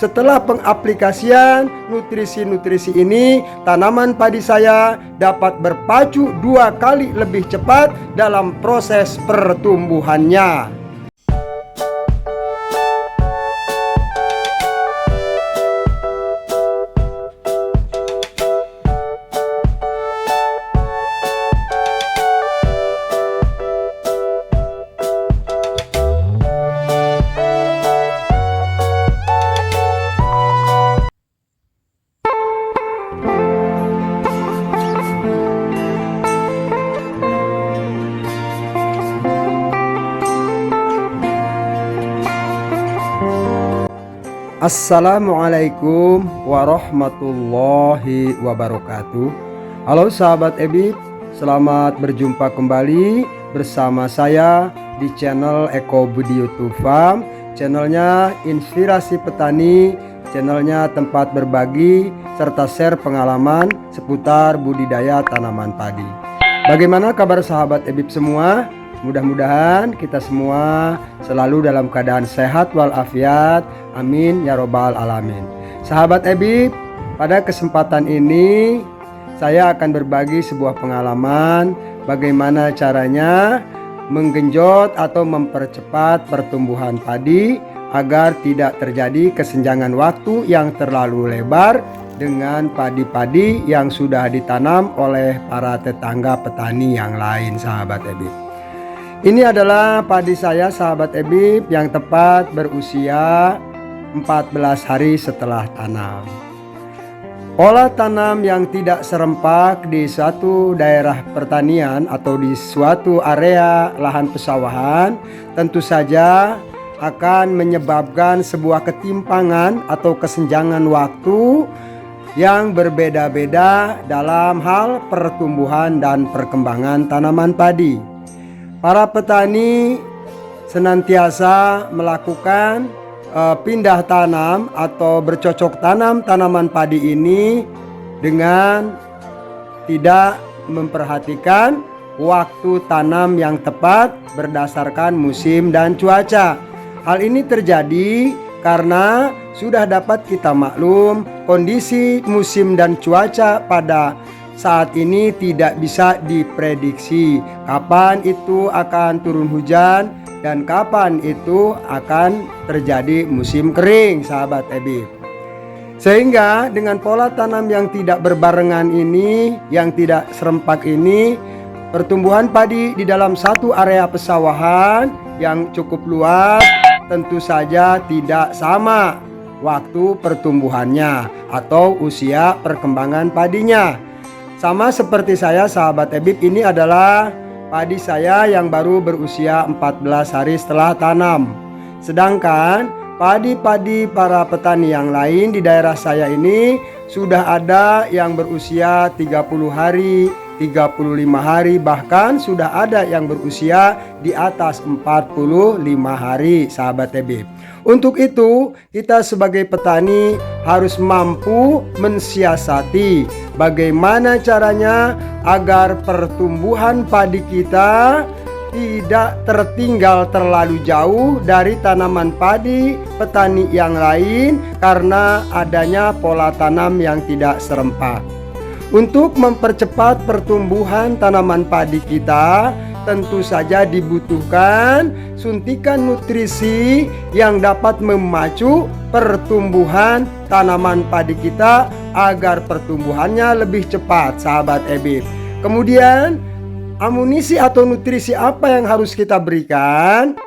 Setelah pengaplikasian nutrisi-nutrisi ini, tanaman padi saya dapat berpacu 2 kali lebih cepat dalam proses pertumbuhannya. Assalamualaikum warahmatullahi wabarakatuh. Halo sahabat EBIB, selamat berjumpa kembali bersama saya di channel Eko Budi YouTube Farm. Channelnya Inspirasi Petani, channelnya tempat berbagi serta share pengalaman seputar budidaya tanaman padi. Bagaimana kabar sahabat EBIB semua? Mudah-mudahan kita semua selalu dalam keadaan sehat walafiat. Amin ya robbal alamin. Sahabat EBIB, pada kesempatan ini saya akan berbagi sebuah pengalaman bagaimana caranya menggenjot atau mempercepat pertumbuhan padi agar tidak terjadi kesenjangan waktu yang terlalu lebar dengan padi-padi yang sudah ditanam oleh para tetangga petani yang lain sahabat EBIB. Ini adalah padi saya sahabat EBIB yang tepat berusia 14 hari setelah tanam. Pola tanam yang tidak serempak di suatu daerah pertanian atau di suatu area lahan pesawahan tentu saja akan menyebabkan sebuah ketimpangan atau kesenjangan waktu yang berbeda-beda dalam hal pertumbuhan dan perkembangan tanaman padi. Para petani senantiasa melakukan pindah tanam atau bercocok tanam tanaman padi ini dengan tidak memperhatikan waktu tanam yang tepat berdasarkan musim dan cuaca. Hal ini terjadi karena sudah dapat kita maklum kondisi musim dan cuaca pada saat ini tidak bisa diprediksi kapan itu akan turun hujan dan kapan itu akan terjadi musim kering sahabat EBIB. Sehingga dengan pola tanam yang tidak berbarengan ini, yang tidak serempak ini, pertumbuhan padi di dalam satu area pesawahan yang cukup luas tentu saja tidak sama waktu pertumbuhannya atau usia perkembangan padinya. Sama seperti saya sahabat EBIB, ini adalah padi saya yang baru berusia 14 hari setelah tanam. Sedangkan padi-padi para petani yang lain di daerah saya ini sudah ada yang berusia 30 hari, 35 hari, bahkan sudah ada yang berusia di atas 45 hari sahabat EBIB. Untuk itu kita sebagai petani harus mampu mensiasati bagaimana caranya agar pertumbuhan padi kita tidak tertinggal terlalu jauh dari tanaman padi petani yang lain karena adanya pola tanam yang tidak serempak. Untuk mempercepat pertumbuhan tanaman padi kita, tentu saja dibutuhkan suntikan nutrisi yang dapat memacu pertumbuhan tanaman padi kita agar pertumbuhannya lebih cepat sahabat EBIB. Kemudian amunisi atau nutrisi apa yang harus kita berikan?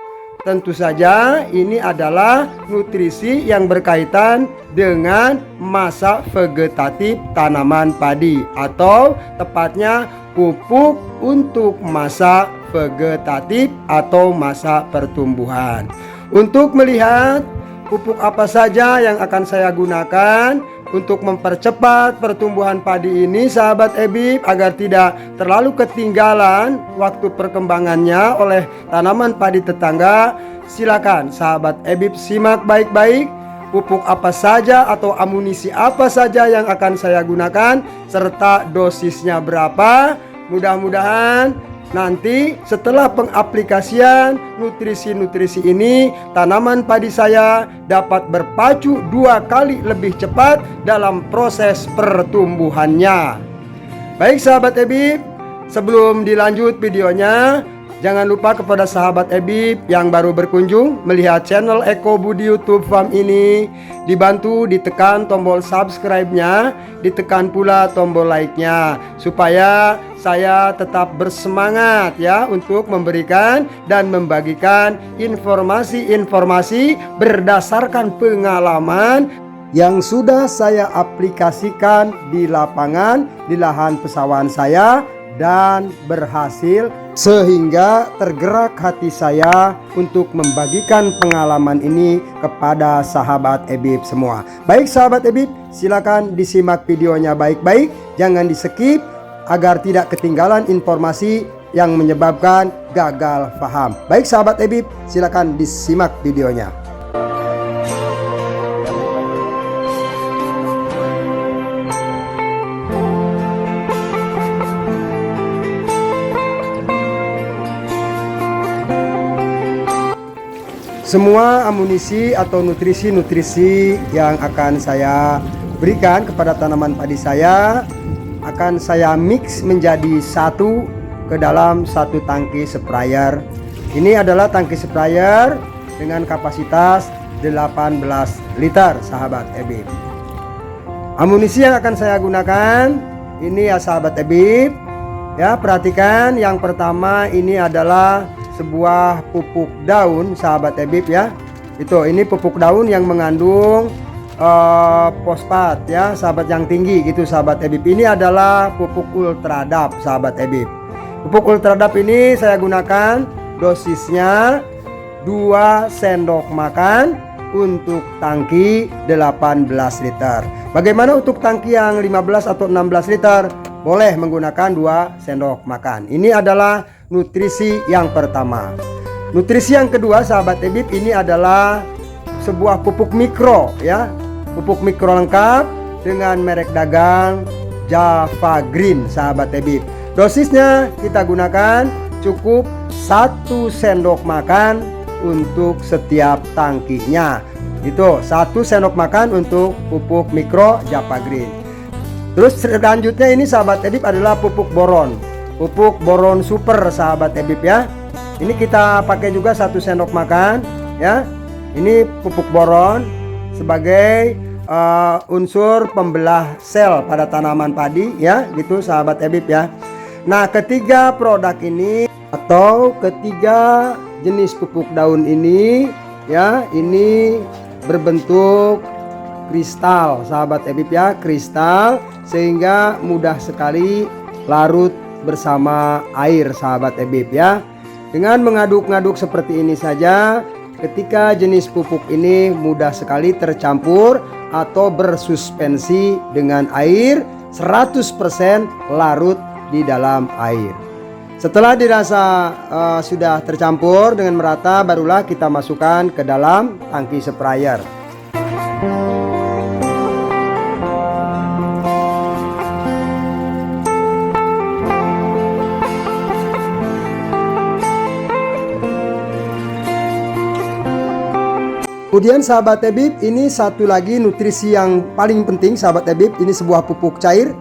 Tentu saja ini adalah nutrisi yang berkaitan dengan masa vegetatif tanaman padi atau tepatnya pupuk untuk masa vegetatif atau masa pertumbuhan. Untuk melihat pupuk apa saja yang akan saya gunakan untuk mempercepat pertumbuhan padi ini sahabat EBIB agar tidak terlalu ketinggalan waktu perkembangannya oleh tanaman padi tetangga, silakan sahabat EBIB simak baik-baik pupuk apa saja atau amunisi apa saja yang akan saya gunakan serta dosisnya berapa. Mudah-mudahan Nanti setelah pengaplikasian nutrisi-nutrisi ini, tanaman padi saya dapat berpacu 2 kali lebih cepat dalam proses pertumbuhannya. Baik sahabat Ebib, sebelum dilanjut videonya, jangan lupa kepada sahabat Ebib yang baru berkunjung melihat channel Eko Budi YouTube Farm ini, dibantu ditekan tombol subscribe-nya, ditekan pula tombol like-nya, supaya saya tetap bersemangat ya untuk memberikan dan membagikan informasi-informasi berdasarkan pengalaman yang sudah saya aplikasikan di lapangan, di lahan pesawahan saya, dan berhasil, sehingga tergerak hati saya untuk membagikan pengalaman ini kepada sahabat Ebib semua. Baik sahabat Ebib, silakan disimak videonya baik-baik, jangan di skip agar tidak ketinggalan informasi yang menyebabkan gagal paham. Baik sahabat Ebib, silakan disimak videonya. Semua amunisi atau nutrisi-nutrisi yang akan saya berikan kepada tanaman padi saya akan saya mix menjadi satu ke dalam satu tangki sprayer. Ini adalah tangki sprayer dengan kapasitas 18 liter sahabat Ebib. Amunisi yang akan saya gunakan ini ya sahabat Ebib. Ya, perhatikan yang pertama ini adalah sebuah pupuk daun sahabat Ebib ya. Ini pupuk daun yang mengandung fosfat ya sahabat, yang tinggi gitu sahabat Ebib. Ini adalah pupuk ultradap sahabat Ebib. Pupuk ultradap ini saya gunakan dosisnya 2 sendok makan untuk tangki 18 liter. Bagaimana untuk tangki yang 15 atau 16 liter? Boleh menggunakan 2 sendok makan. Ini adalah nutrisi yang pertama. Nutrisi yang kedua sahabat Ebib, ini adalah sebuah pupuk mikro ya. Pupuk mikro lengkap dengan merek dagang Java Green sahabat Ebib. Dosisnya kita gunakan cukup 1 sendok makan untuk setiap tangkinya. Itu 1 sendok makan untuk pupuk mikro Java Green. Terus selanjutnya ini sahabat Ebib adalah pupuk boron. Pupuk boron super sahabat Ebib ya. Ini kita pakai juga 1 sendok makan ya. Ini pupuk boron sebagai unsur pembelah sel pada tanaman padi ya, gitu sahabat Ebib ya. Nah, ketiga produk ini atau ketiga jenis pupuk daun ini ya, ini berbentuk kristal sahabat Ebib ya, kristal, sehingga mudah sekali larut bersama air sahabat Ebib ya. Dengan mengaduk-ngaduk seperti ini saja, ketika jenis pupuk ini mudah sekali tercampur atau bersuspensi dengan air, 100% larut di dalam air. Setelah dirasa sudah tercampur dengan merata, barulah kita masukkan ke dalam tangki sprayer. Kemudian sahabat Ebib, ini satu lagi nutrisi yang paling penting sahabat Ebib. Ini sebuah pupuk cair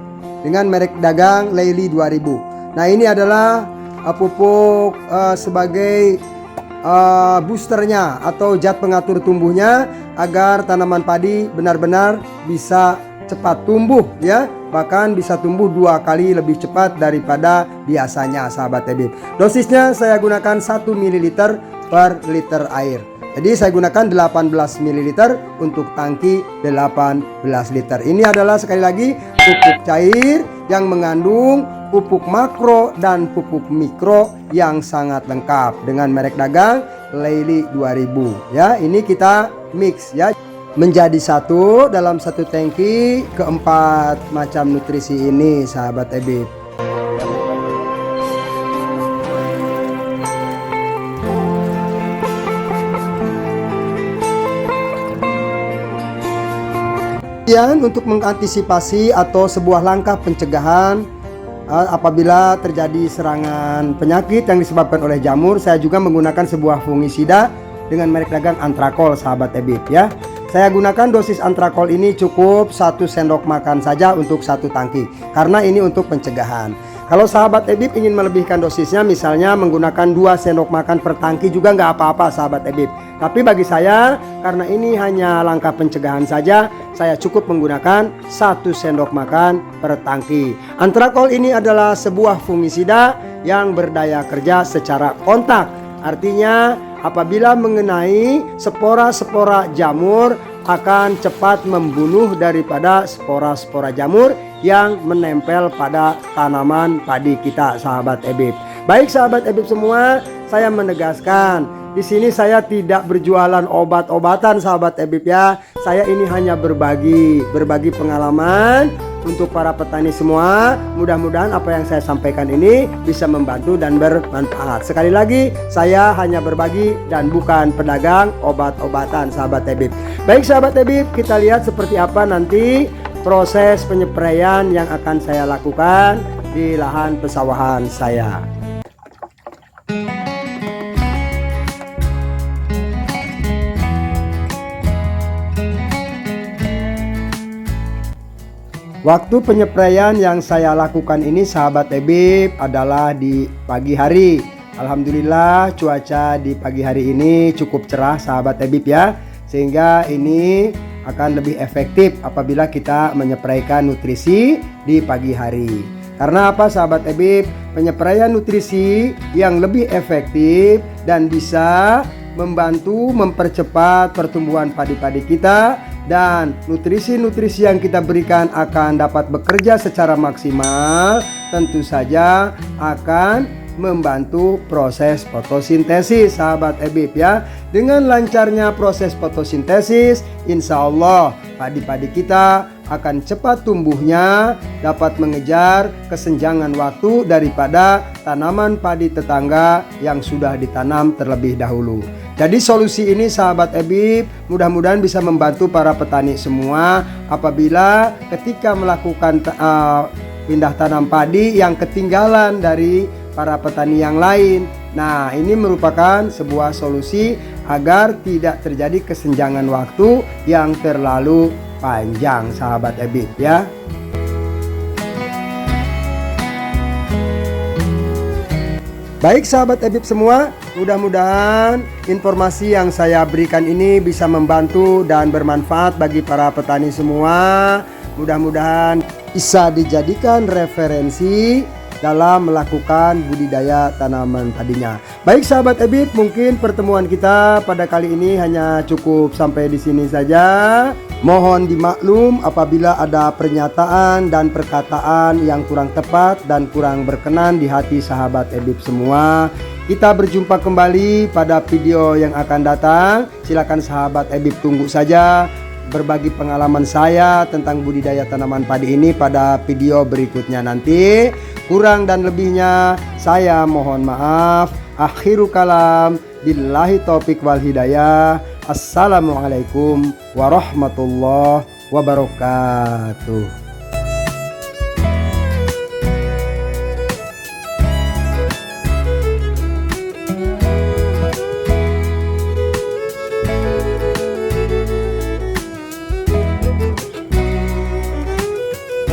dengan merek dagang Leili 2000. Nah, ini adalah pupuk sebagai boosternya atau zat pengatur tumbuhnya agar tanaman padi benar-benar bisa cepat tumbuh ya, bahkan bisa tumbuh 2 kali lebih cepat daripada biasanya sahabat Ebib. Dosisnya saya gunakan 1 ml per liter air. Jadi saya gunakan 18 ml untuk tangki 18 liter. Ini adalah sekali lagi pupuk cair yang mengandung pupuk makro dan pupuk mikro yang sangat lengkap dengan merek dagang Leili 2000 ya. Ini kita mix ya menjadi satu dalam satu tangki keempat macam nutrisi ini sahabat Ebib. Kemudian untuk mengantisipasi atau sebuah langkah pencegahan apabila terjadi serangan penyakit yang disebabkan oleh jamur, saya juga menggunakan sebuah fungisida dengan merek dagang Antrakol, sahabat Ebib ya. Saya gunakan dosis Antrakol ini cukup 1 sendok makan saja untuk 1 tangki, karena ini untuk pencegahan. Kalau sahabat Ebib ingin melebihkan dosisnya, misalnya menggunakan 2 sendok makan per tangki juga nggak apa-apa sahabat Ebib. Tapi bagi saya, karena ini hanya langkah pencegahan saja, saya cukup menggunakan 1 sendok makan per tangki. Antrakol ini adalah sebuah fungisida yang berdaya kerja secara kontak. Artinya apabila mengenai spora-spora jamur akan cepat membunuh daripada spora-spora jamur yang menempel pada tanaman padi kita, sahabat Ebib. Baik sahabat Ebib semua, saya menegaskan di sini saya tidak berjualan obat-obatan sahabat Ebib ya. Saya ini hanya berbagi pengalaman untuk para petani semua. Mudah-mudahan apa yang saya sampaikan ini bisa membantu dan bermanfaat. Sekali lagi, saya hanya berbagi dan bukan pedagang obat-obatan sahabat Ebib. Baik sahabat Ebib, kita lihat seperti apa nanti proses penyepraian yang akan saya lakukan di lahan pesawahan saya. Waktu penyepraian yang saya lakukan ini sahabat Ebib adalah di pagi hari. Alhamdulillah cuaca di pagi hari ini cukup cerah sahabat Ebib ya. Sehingga ini akan lebih efektif apabila kita menyepraikan nutrisi di pagi hari. Karena apa sahabat Ebib? Penyepraian nutrisi yang lebih efektif dan bisa membantu mempercepat pertumbuhan padi-padi kita, dan nutrisi-nutrisi yang kita berikan akan dapat bekerja secara maksimal, tentu saja akan membantu proses fotosintesis sahabat Ebib ya. Dengan lancarnya proses fotosintesis, insya Allah padi-padi kita akan cepat tumbuhnya, dapat mengejar kesenjangan waktu daripada tanaman padi tetangga yang sudah ditanam terlebih dahulu. Jadi solusi ini sahabat Ebib mudah-mudahan bisa membantu para petani semua apabila ketika melakukan pindah tanam padi yang ketinggalan dari para petani yang lain. Nah, ini merupakan sebuah solusi agar tidak terjadi kesenjangan waktu yang terlalu panjang sahabat Ebib ya. Baik sahabat Ebib semua, mudah-mudahan informasi yang saya berikan ini bisa membantu dan bermanfaat bagi para petani semua. Mudah-mudahan bisa dijadikan referensi dalam melakukan budidaya tanaman padinya. Baik sahabat Ebib, mungkin pertemuan kita pada kali ini hanya cukup sampai di sini saja. Mohon dimaklum apabila ada pernyataan dan perkataan yang kurang tepat dan kurang berkenan di hati sahabat Ebib semua. Kita berjumpa kembali pada video yang akan datang. Silakan sahabat Ebib tunggu saja berbagi pengalaman saya tentang budidaya tanaman padi ini pada video berikutnya nanti. Kurang dan lebihnya saya mohon maaf. Akhiru kalam, billahi taufik wal hidayah. Assalamualaikum warahmatullahi wabarakatuh.